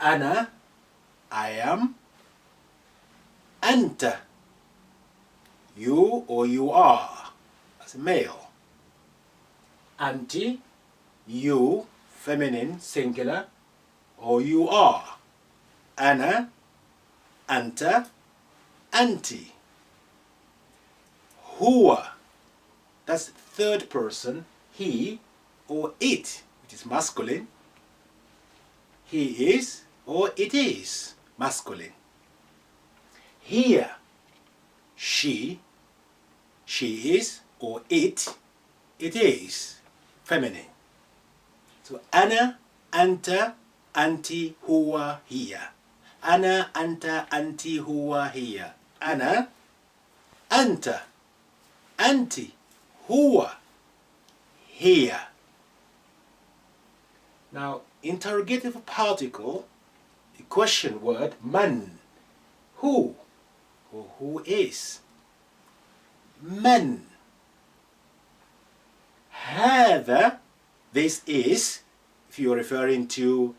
أنا, I am. أنت, you or you are, as a male. Anti, you, feminine, singular, or you are. أنا, أنت, أنتِ. هو, that's third person, he or it, which is masculine. He is or it is, masculine. Here, she is or it is, feminine. So أنا, أنت, أنتِ, هو, هي. أنا, أنت, أنتِ, هو, هي. أنا, أنت, أنتِ, هو, here. Now, interrogative particle, a question word, man, who, or who is. من, هذا, this is, if you're referring to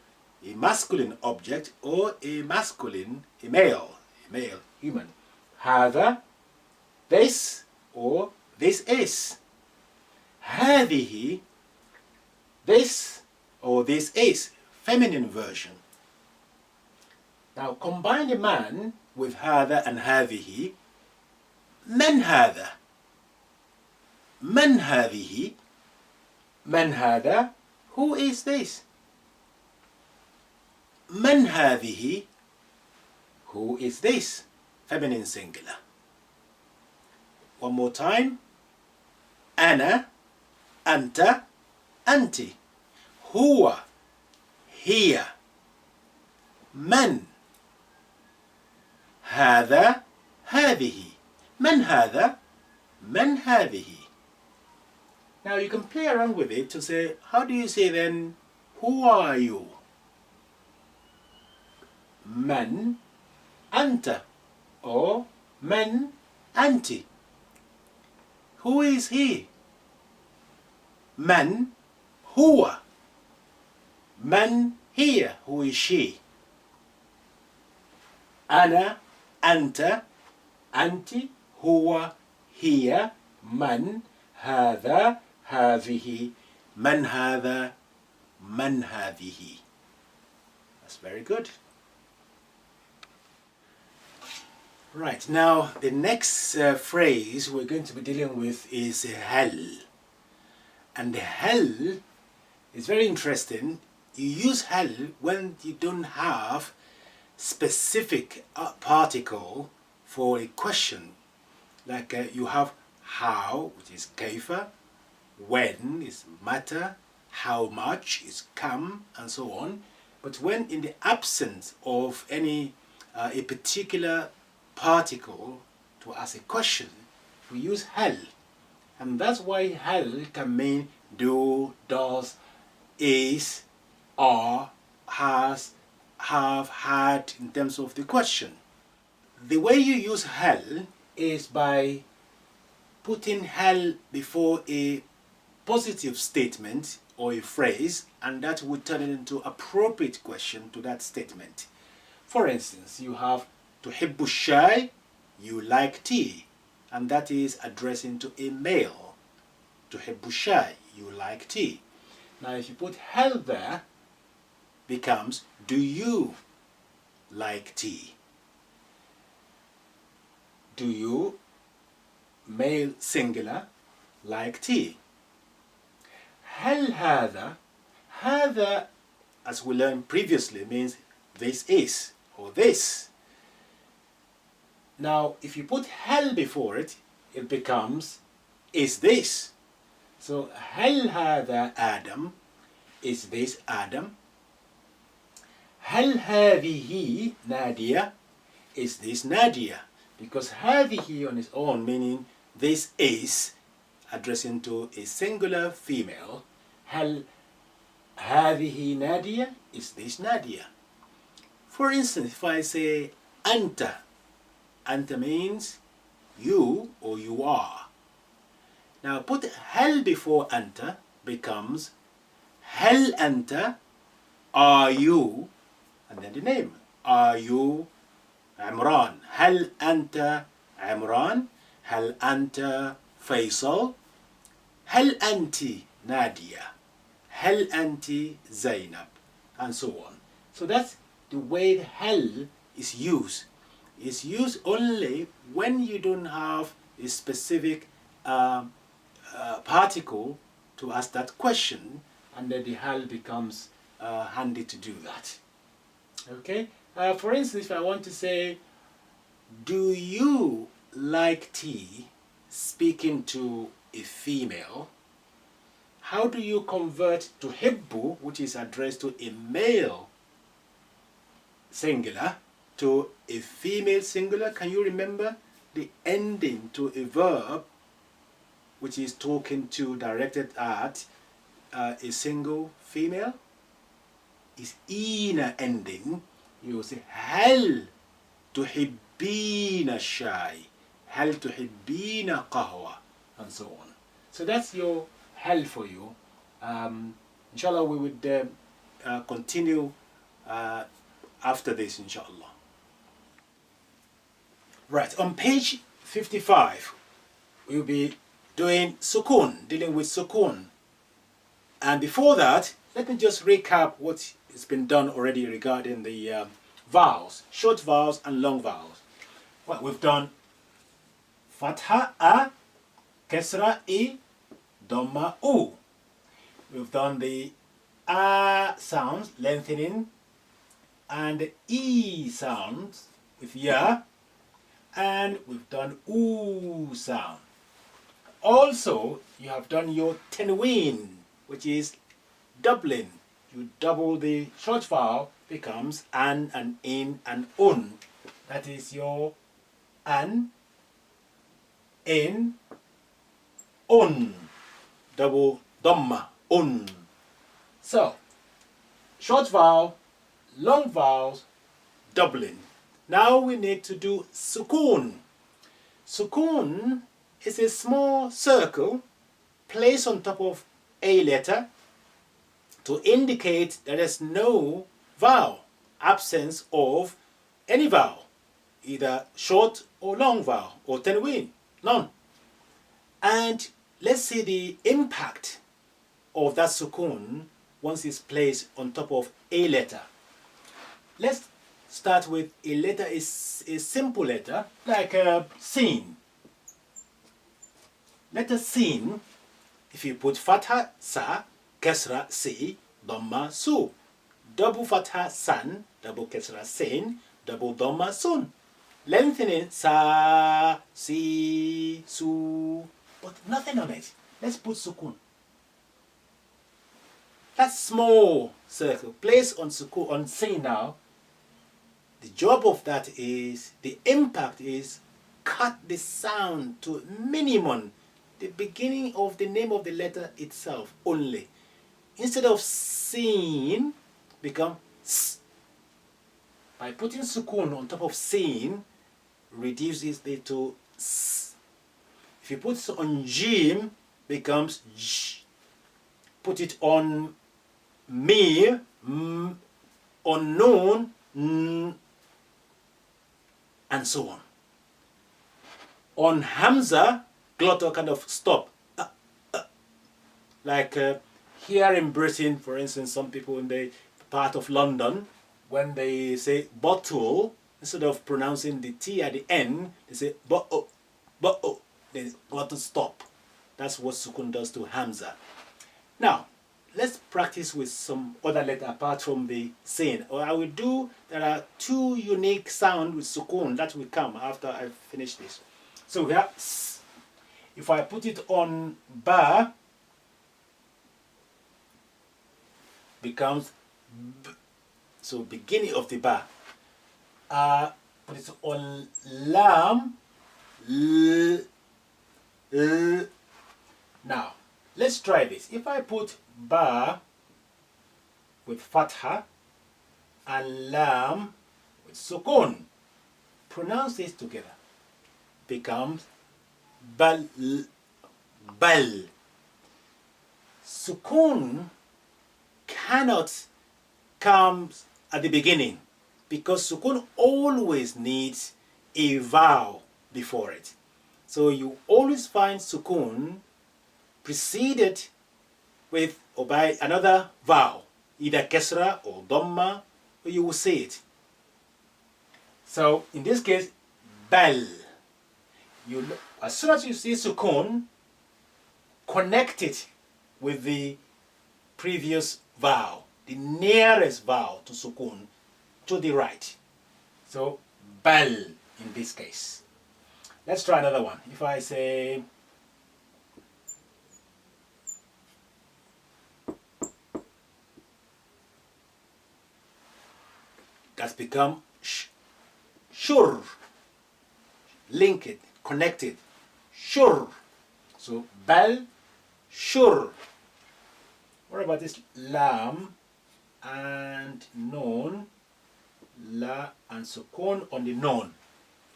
a masculine object or a masculine, a male human. هذا, this, or this is. هذه, this or this is, feminine version. Now combine the man with هذا and هذه. من هذا? من هذه? من هذا? Who is this? من هذه? Who is this? Feminine singular. One more time. أنا, أنت, أنتِ. هو, هي. من. هذا, هذه. من هذا? من هذه. Now you can play around with it to say, how do you say then, who are you? من أنت, or من أنتِ. Who is he? من هو. من هي, who is she? أنا, أنت, أنتِ, هو, هي, من, هذا, هذه, من هذا, من هذه. That's very good. Right, now the next phrase we're going to be dealing with is هل. And هل is very interesting. You use هل when you don't have specific particle for a question. Like you have how, which is كيف, when is matter, how much is come, and so on. But when in the absence of any a particular particle to ask a question, we use هل. And that's why هل can mean do, does, is, are, has, have, had in terms of the question. The way you use هل is by putting هل before a positive statement or a phrase, and that would turn it into appropriate question to that statement. For instance, you have تحب الشاي, you like tea, and that is addressing to a male. تحب الشاي, you like tea. Now if you put هل there, becomes do you like tea? Do you, male singular, like tea? هل هذا, هذا as we learned previously means this is or this. Now if you put هل before it, it becomes is this. So هل هذا آدم, is this Adam? هل هذه نادية, is this Nadia? Because هذه on its own meaning this is, addressing to a singular female. هل هذه نادية, is this Nadia? For instance, if I say أنت, أنت means you or you are. Now put هل before أنت, becomes هل أنت, are you, and then the name. Are you Imran? هل أنت عمران؟ هل أنت فيصل؟ هل أنت نادية؟ هل أنت زينب? And so on. So that's the word hal is used. It's used only when you don't have a specific particle to ask that question, and then the hal becomes handy to do that. Okay? For instance, if I want to say, do you like tea, speaking to a female, how do you convert to hibbu, which is addressed to a male singular, to a female singular? Can you remember the ending to a verb which is talking to, directed at a single female? Is ina ending. You say هل تحبين الشاي, هل تحبين قهوة, and so on. So that's your hal for you. Inshallah, we would continue after this, inshallah. Right, on page 55, we'll be doing sukun, dealing with sukun. And before that, let me just recap what has been done already regarding the vowels, short vowels and long vowels. Well, we've done fatha a, kesra I, dhamma u. We've done the a sounds, lengthening, and the e sounds with ya, and we've done oo sound. Also, you have done your tenween, which is doubling. You double the short vowel, becomes an and in and un. That is your an, in, un. Double dhamma, un. So, short vowel, long vowels, doubling. Now we need to do sukun. Sukun is a small circle placed on top of a letter to indicate that there's no vowel, absence of any vowel, either short or long vowel, or tenween, none. And let's see the impact of that sukun once it's placed on top of a letter. Let's start with a letter, is a simple letter, like sin. Letter sin, if you put fatha sa, kesra si, dhamma su. Double fatha san, double kesra sin, double dhamma sun. Lengthening sa, si, su, but nothing on it. Let's put sukun. That small circle placed on sukun, on sin now. The job of that is, the impact is, cut the sound to minimum, the beginning of the name of the letter itself only. Instead of sin, become s. By putting sukun on top of sin, reduces it to s. If you put it on jim, becomes j. Put it on me, m, on noon, n, and so on. On hamza, glottal kind of stop. Like here in Britain, for instance, some people in the part of London, when they say bottle, instead of pronouncing the T at the end, they say bo-o, bo-o. Then glottal stop. That's what sukun does to hamza. Now, let's practice with some other letter apart from the sin. Or I will do, there are two unique sounds with sukun that will come after I finish this. So we have s. If I put it on ba, becomes b. So beginning of the ba. Put it on lam, l, l. Now, let's try this. If I put ba with fatha and lam with sukun, pronounce this together. Becomes bal, bal. Sukun cannot come at the beginning, because sukun always needs a vowel before it. So you always find sukun preceded with or by another vowel, either kesra or dhamma, or you will say it. So in this case, bal. As soon as you see sukun, connect it with the previous vowel, the nearest vowel to sukun, to the right. So bal in this case. Let's try another one. If I say that's become shur. Link it, connect it. Shur. So bal, shur. What about this lam and nun? La and sukun on the nun.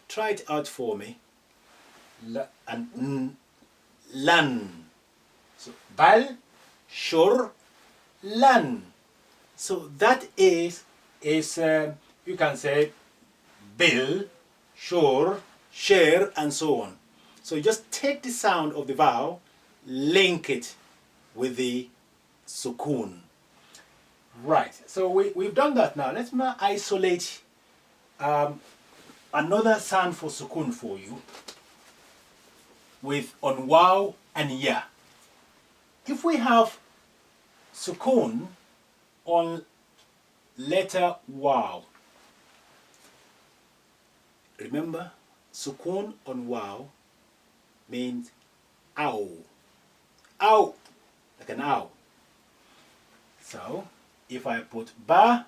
Try it out for me. La and n, lan. So bal, shur, lan. So that is you can say bil, shur, share, and so on. So you just take the sound of the vowel, link it with the sukun. Right, so we've done that now. Let's now isolate another sound for sukun for you with on waw and ya. If we have sukun on letter waw, remember sukun on waw means ow. Ow, like an ow. So if I put ba,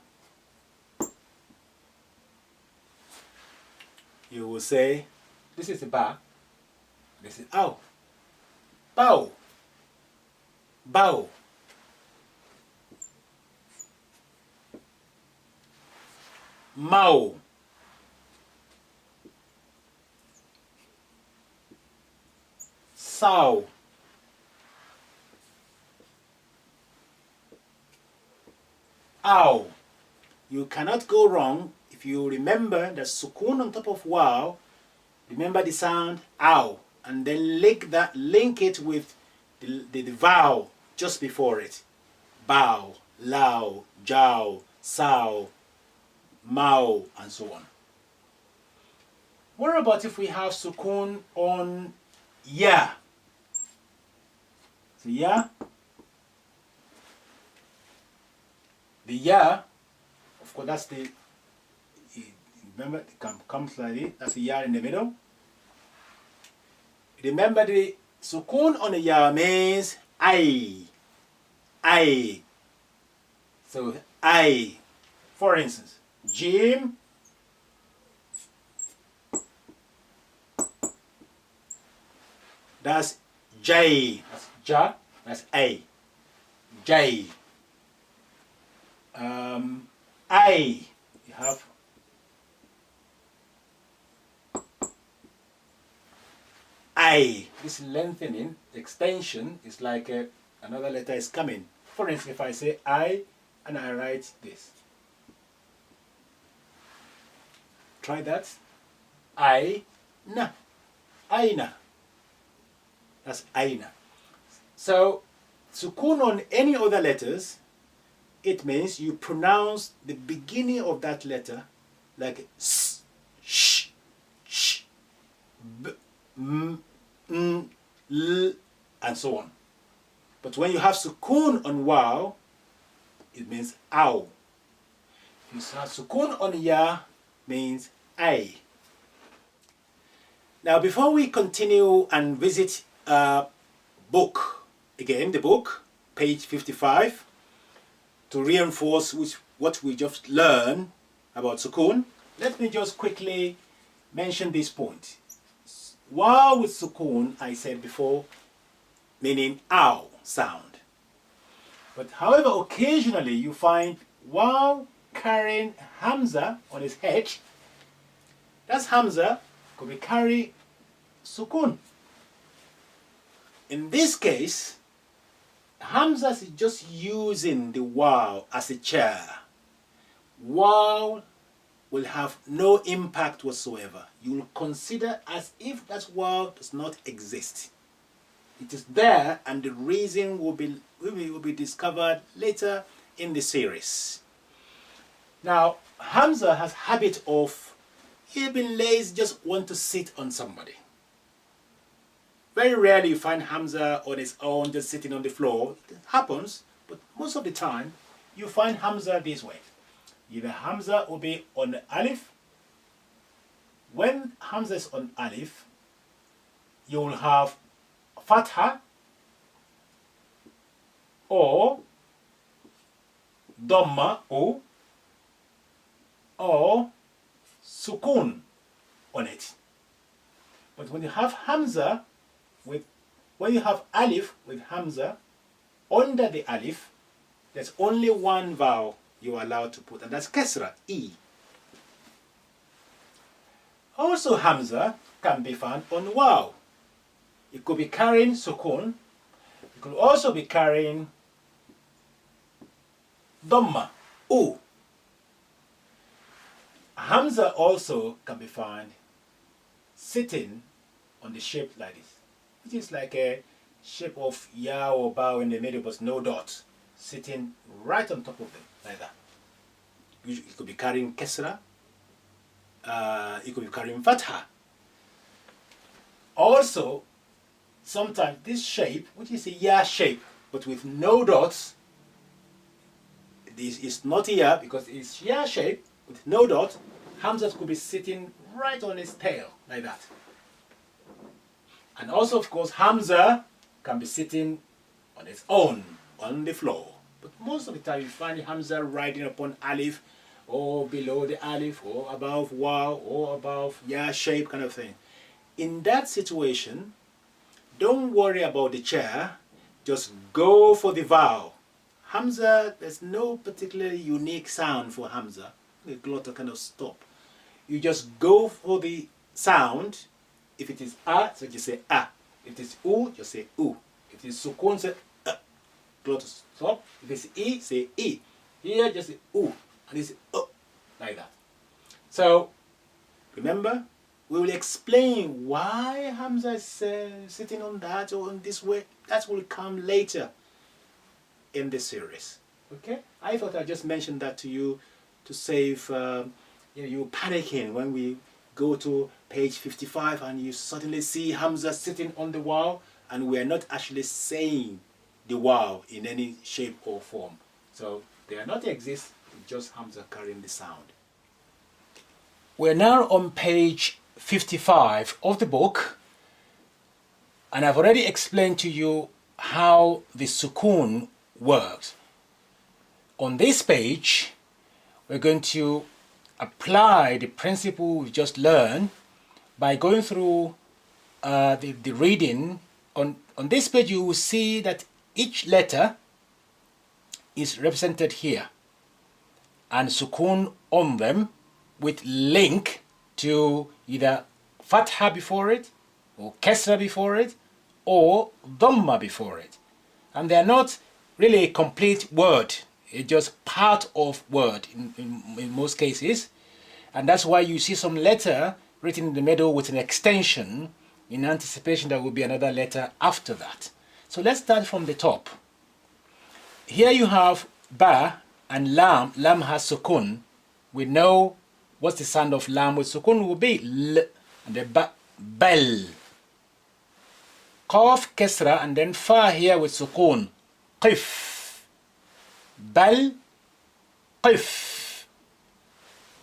you will say, this is ba, this is ow. Bow, bow. Mau, sow, ow. You cannot go wrong if you remember the sukun on top of waw. Remember the sound ow, and then link it with the vowel just before it. Bow, lao, jow, sow, mau, and so on. What about if we have sukun on ya? So ya, the ya, of course that's the, remember it comes like this, that's the ya in the middle. Remember the sukun on the ya means I. So I, for instance, Jim, that's J, that's Ja, that's A, J. I, you have I. This lengthening, extension is like another letter is coming. For instance, if I say I and I write this. Try that. I-na. Aina. That's aina. So, sukun on any other letters, it means you pronounce the beginning of that letter like s, sh, sh, b, m, n, l, and so on. But when you have sukun on waw, it means ow. If you have sukun on ya, means I. Now, before we continue and visit book, again, the book, page 55, to reinforce what we just learned about sukun, let me just quickly mention this point. Waw with sukun, I said before, meaning ow sound. But however, occasionally you find waw carrying hamza on its head. That's hamza could be carry sukun. In this case, hamza is just using the waw as a chair. Wow will have no impact whatsoever. You will consider as if that wow does not exist. It is there, and the reason will be discovered later in the series. Now, Hamza has habit of, he being lazy, just want to sit on somebody. Very rarely you find Hamza on his own just sitting on the floor. It happens, but most of the time you find Hamza this way. Either Hamza will be on the alif. When Hamza is on alif, you will have fatha or dhamma or sukun on it. But when you have Hamza when you have alif with Hamza, under the alif, there's only one vowel you are allowed to put, and that's kasra, E. Also, Hamza can be found on waw. It could be carrying sukun. It could also be carrying dhamma, u. Hamza also can be found sitting on the shape like this, which is like a shape of ya or bao in the middle, but no dot, sitting right on top of them, like that. It could be carrying kasra, it could be carrying fatha. Also, sometimes this shape, which is a ya shape, but with no dots, this is not ya because it's ya shape with no dot. Hamza could be sitting right on his tail, like that. And also, of course, Hamza can be sitting on its own, on the floor. But most of the time you find Hamza riding upon alif, or below the alif, or above waw, or above ya shape kind of thing. In that situation, don't worry about the chair, just go for the vowel. Hamza, there's no particularly unique sound for Hamza. The glottal kind of stop. You just go for the sound. If it is a, so you say a. If it is u, you say u. If it is sukun, say glottal stop. If it's e, say e. Here, just say u. And it's like that. So, remember, we will explain why Hamza is sitting on that or in this way. That will come later in this series. Okay? I thought I'd just mention that to you to save you panicking when we go to page 55 and you suddenly see Hamza sitting on the waw and we are not actually saying the waw in any shape or form. So they are not exist, just Hamza carrying the sound. We're now on page 55 of the book, and I've already explained to you how the sukun works. On this page, we're going to apply the principle we just learned by going through the reading. On this page, you will see that each letter is represented here and sukun on them with link to either fatha before it, or kasra before it, or dhamma before it. And they are not really a complete word. It's just part of word in most cases. And that's why you see some letter written in the middle with an extension in anticipation there will be another letter after that. So let's start from the top. Here you have ba and lam. Lam has sukun. We know what's the sound of lam with sukun will be l, and the ba, bel. Qaf kasra, and then fa here with sukun, qif. Bal, qif.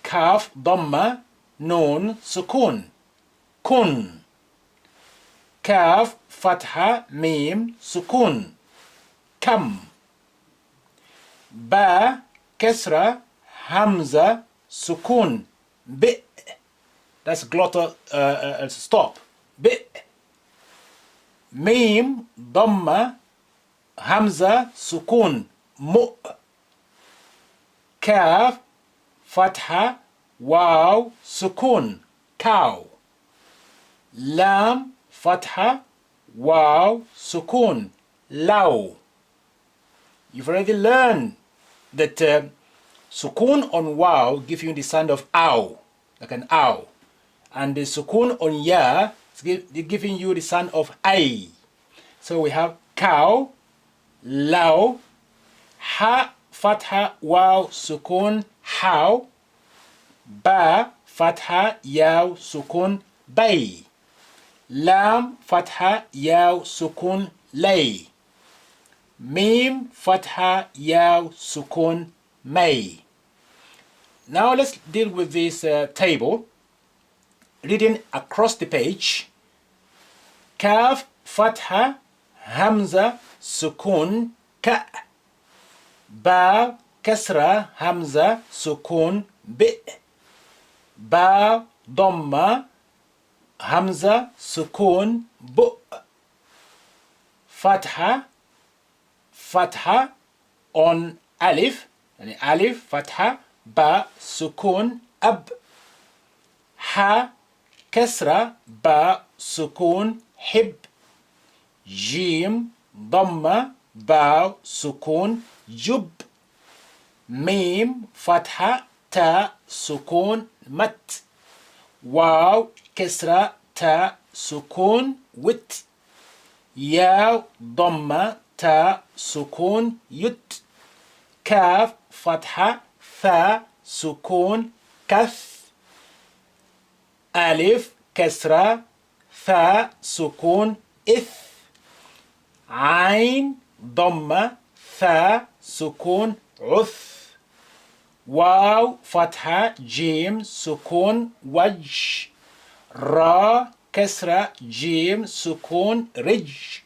Kaf, dhamma, noon, sukun, kun. Kaf, fatha, mim, sukun, kam. Ba, kasra, hamza, sukun, bi. That's glottal stop. Bi. Mim, dhamma, hamza, sukun, mu. Kaf, fatha, waw, sukun, cow. Lam, fatha, waw, sukun, law. You've already learned that Sukun on waw give you the sound of ow, like an ow. And the sukun on ya is giving you the sound of ay. So we have cow, law, ha, fatha, waw, sukun, how, ba, fatha, yaw, sukun, bay, lam, fatha, yaw, sukun, lay, mim, fatha, yaw, sukun, may. Now let's deal with this table. Reading across the page. Kaf, fatha, hamza, sukun, ka. Ba, kasra, hamza, sukun, bi. Ba, dhamma, hamza, sukun, bu. Fatha, fatha on alif, yani alif, fatha, ba, sukun, ab. Ha, kasra, ba, sukun, hib. Jim, dhamma, ba, sukun, jub. Mim, fatha, ta, sukun, mat. Waw, kasra, ta, sukun, wit. Yaw, dhamma, ta, sukun, yut. Kaf, fatha, tha, sukun, kath. Alif, kasra, tha, sukun, ith. Ain, dhamma, tha, sukun, uth. Waw, fatha, jim, sukun, waj. Ra, kasra, jim, sukun, rij.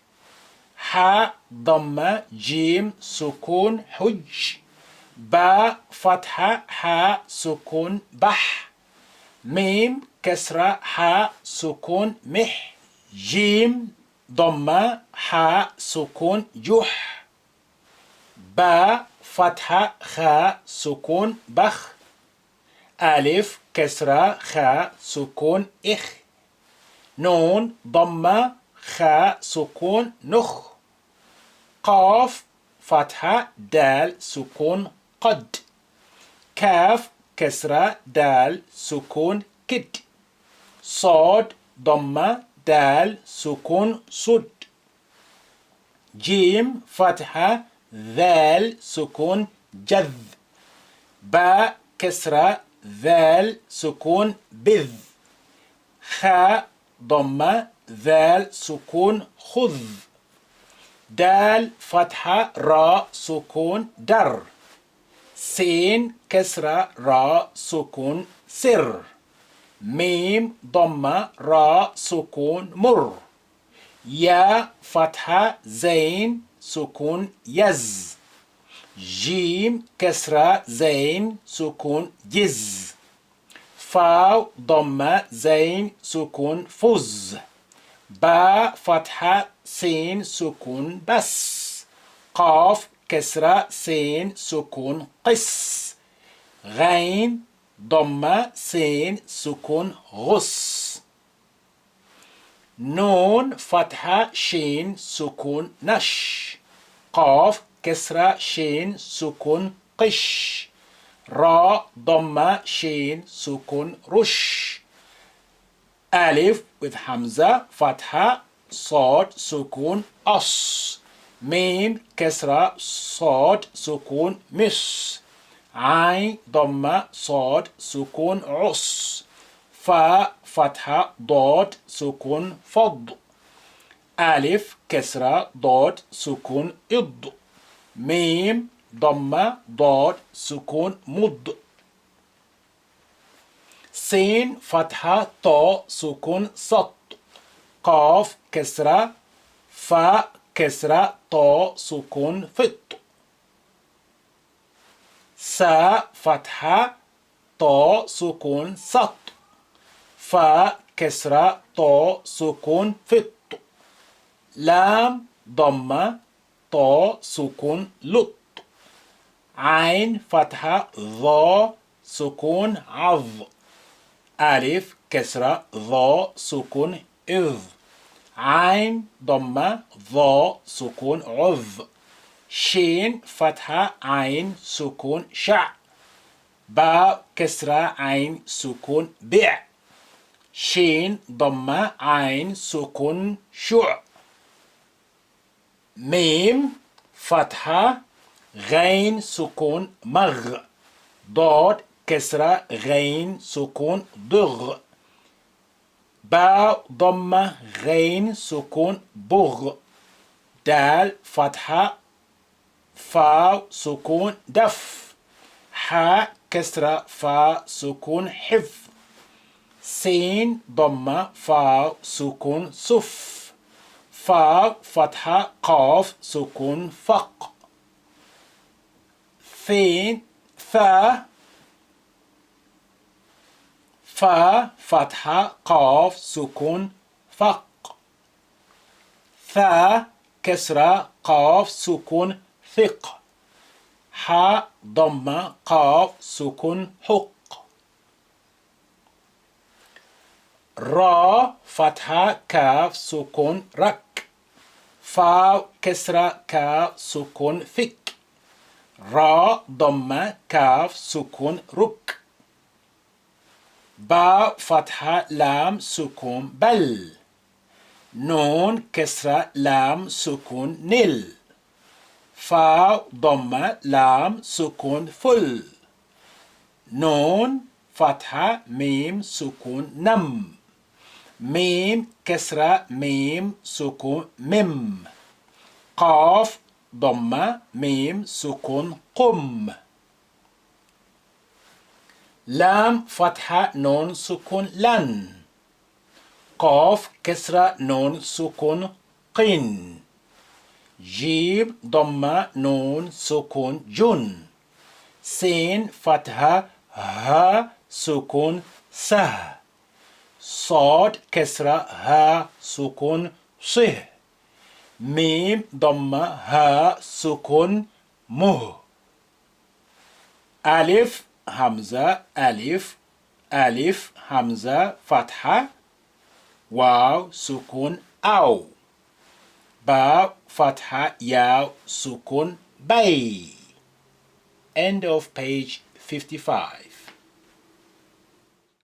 Ha, dhamma, jim, sukun, huj. Ba, fatha, ha, sukun, bah. Mim, kasra, ha, sukun, mih. Jim, dhamma, ha, sukun, juh. Ba, fatha, kha, sukun, bakh. Alif, kasra, kha, sukun, ikh. Nun, dhamma, kha, sukun, nukh. Qaf, fatha, dal, sukun, qad. Kaf, kasra, dal, sukun, kid. Sad, dhamma, dal, sukun, sud. Jim, fatha, dal, sukun, jadh. Ba, kasra, dal, sukun, bidh. Kha, dhamma, dal, sukun, khudh. Dal, fatha, ra, sukun, dar. Sin, kasra, ra, sukun, sir. Mim, dhamma, ra, sukun, mur. Ya, fatha, zain, sukun, yaz. Jim, kasra, zain, sukun, jiz. Fa, dhamma, zain, sukun, fuz. Ba, fatha, sin, sukun, bas. Qaf, kasra, sin, sukun, qis. Ghain, dhamma, sin, sukun, ghus. Nun, fatha, shin, sukun, nash. Qaf, kasra, shin, sukun, qish. Ra, dhamma, shin, sukun, rush. Alif with hamza, fatha, sad, sukun, as. Mim, kasra, sad, sukun, mis. Ain, dhamma, sad, sukun, us. Fa, fatha, dad, sukun, fad. Alif, kasra, dad, sukun, id. Mim, dhamma, dad, sukun, mud. Sin, fatha, ta, sukun, sat. Qaf, kasra, fa, kasra, ta, sukun, fit. Sa, fatha, ta, sukun, sat. Fa, kasra, ta, sukun, fit. Lam, dhamma, ta, sukun, lut. Ain, fatha, dha, sukun, adh. Alif, kasra, dha, sukun, idh. Ain, dhamma, dha, sukun, udh. Shin, fatha, ain, sukun, sha. باء كسرة عين سكون بع. شين ضمة عين سكون شع. ميم فتحة غين سكون مغ. ضاد كسرة غين سكون ضغ. باء ضمة غين سكون بغ. دال فتحة فاء سكون دف. حاء كسرة فاء سكون حف. سين ضمة فاء سكون صف. فاء فتحة قاف سكون فق. ثين ثا فا فتحة قاف سكون فق. ثا كسرة قاف سكون ثق. حاء ضمة قاف سكون حق. را فتحة كاف سكون رك. فا كسرة كاف سكون فك. را ضمة كاف سكون رك. با فتحة لام سكون بل. نون كسرة لام سكون نل. فا ضمة لام سكون فل. نون فتحة ميم سكون نم. ميم كسرة ميم سكون مم. قاف ضمة ميم سكون قم. لام فتحة نون سكون لن. قاف كسرة نون سكون قن. جيم ضمة نون سكون جن. سين فتحة ها سكون سه. صاد كسرة ها سكون صه. ميم ضمة ها سكون مه. ألف همزة ألف. ألف همزة فتحة. واو سكون أو. باء فتحة ياء سكون بي. End of page 55.